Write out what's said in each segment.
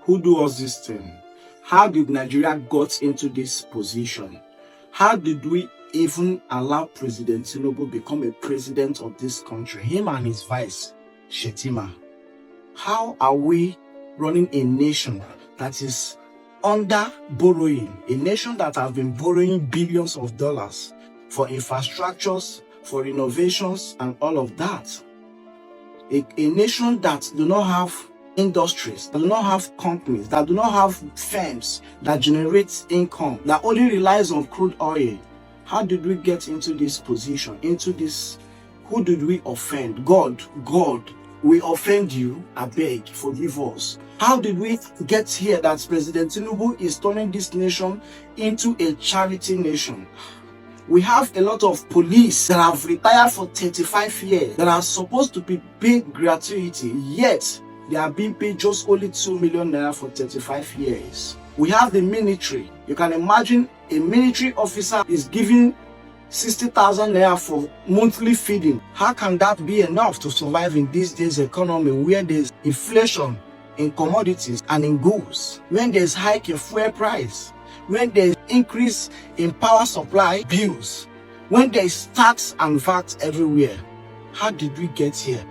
Who do us this thing? How did Nigeria got into this position? How did we even allow President Tinubu become a president of this country? Him and his vice, Shettima. How are we running a nation that is under borrowing? A nation that has been borrowing billions of dollars for infrastructures, for innovations, and all of that. A nation that do not have industries, that do not have companies, that do not have firms that generate income, that only relies on crude oil. How did we get into this position, into this? Who did we offend? God, we offend you, I beg, forgive us. How did we get here that President Tinubu is turning this nation into a charity nation? We have a lot of police that have retired for 35 years that are supposed to be paid gratuity, yet they are being paid just only 2 million naira for 35 years. We have the military. You can imagine a military officer is giving 60,000 naira for monthly feeding. How can that be enough to survive in this day's economy where there's inflation in commodities and in goods, when there's hike in fuel price, when there's increase in power supply bills, when there's tax and VAT everywhere? How did we get here?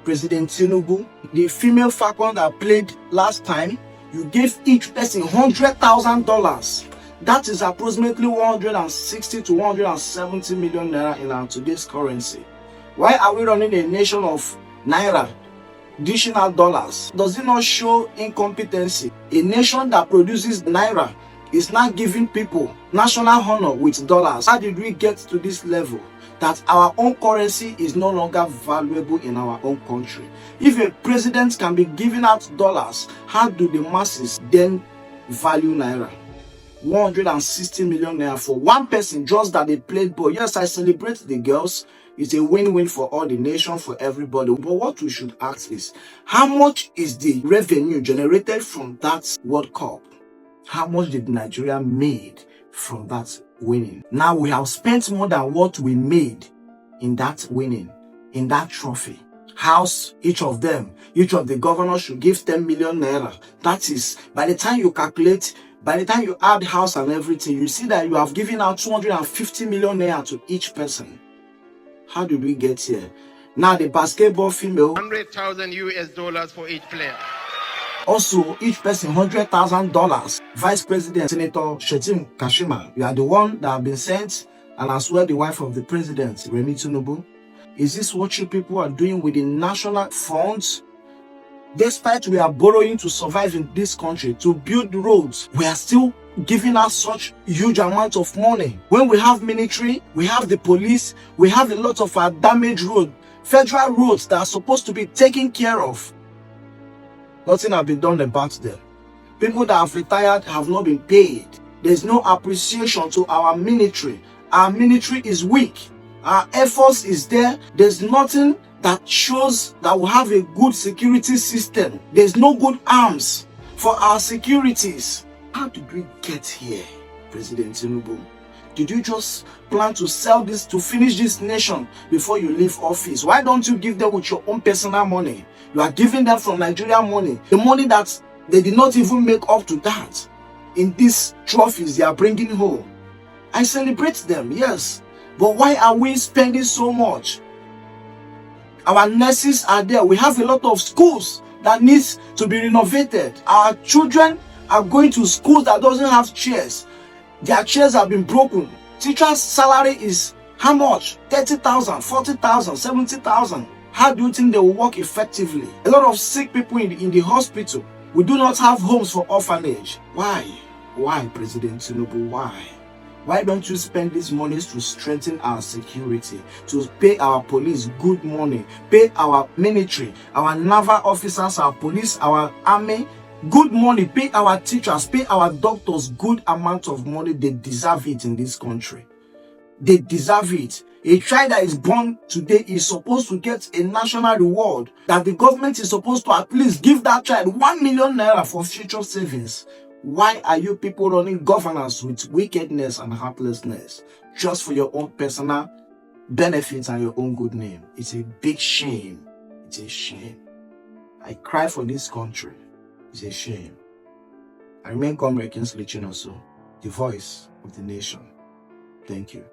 President Tinubu, the female falcon that played last time, you gave each person $100,000. That is approximately 160 to 170 million naira in our today's currency. Why are we running a nation of naira, dishing out dollars? Does it not show incompetency? A nation that produces naira is not giving people national honor with dollars. How did we get to this level that our own currency is no longer valuable in our own country? If a president can be giving out dollars, how do the masses then value naira? 160 million naira for one person, just that they played ball. Yes, I celebrate the girls. It's a win-win for all the nation, for everybody. But what we should ask is, how much is the revenue generated from that World Cup? How much did Nigeria made from that winning? Now we have spent more than what we made in that winning, in that trophy. House, each of the governors should give 10 million naira. That is, by the time you calculate, by the time you add house and everything, you see that you have given out 250 million naira to each person. How did we get here? Now the basketball female, 100,000 US dollars for each player. Also, each person $100,000. Vice President Senator Shettima, you are the one that have been sent, and as well the wife of the president, Remi Tinubu. Is this what you people are doing with the national funds? Despite we are borrowing to survive in this country, to build roads, we are still giving us such huge amount of money. When we have military, we have the police, we have a lot of our damaged roads, federal roads that are supposed to be taken care of. Nothing has been done about them. People that have retired have not been paid. There's no appreciation to our military. Our military is weak. Our Air Force is there. There's nothing that shows that we have a good security system. There's no good arms for our securities. How did we get here, President Tinubu? Did you just plan to sell this, to finish this nation before you leave office? Why don't you give them with your own personal money? You are giving them from Nigerian money, the money that they did not even make up to that. In these trophies they are bringing home, I celebrate them, yes, but why are we spending so much? Our nurses are there. We have a lot of schools that needs to be renovated. Our children are going to schools that doesn't have chairs. Their chairs have been broken. Teachers' salary is how much? 30,000, 40,000, 70,000. How do you think they will work effectively? A lot of sick people in the hospital. We do not have homes for orphanage. Why? Why, President Tinubu? Why? Why don't you spend these monies to strengthen our security, to pay our police good money, pay our military, our naval officers, our police, our army good money, pay our teachers, pay our doctors good amount of money? They deserve it in this country. They deserve it. A child that is born today is supposed to get a national reward, that the government is supposed to at least give that child 1 million naira for future savings. Why are you people running governance with wickedness and heartlessness just for your own personal benefits and your own good name? It's a big shame. It's a shame. I cry for this country. It's a shame. I remain Comrade Kingsley Chinoso, the voice of the nation. Thank you.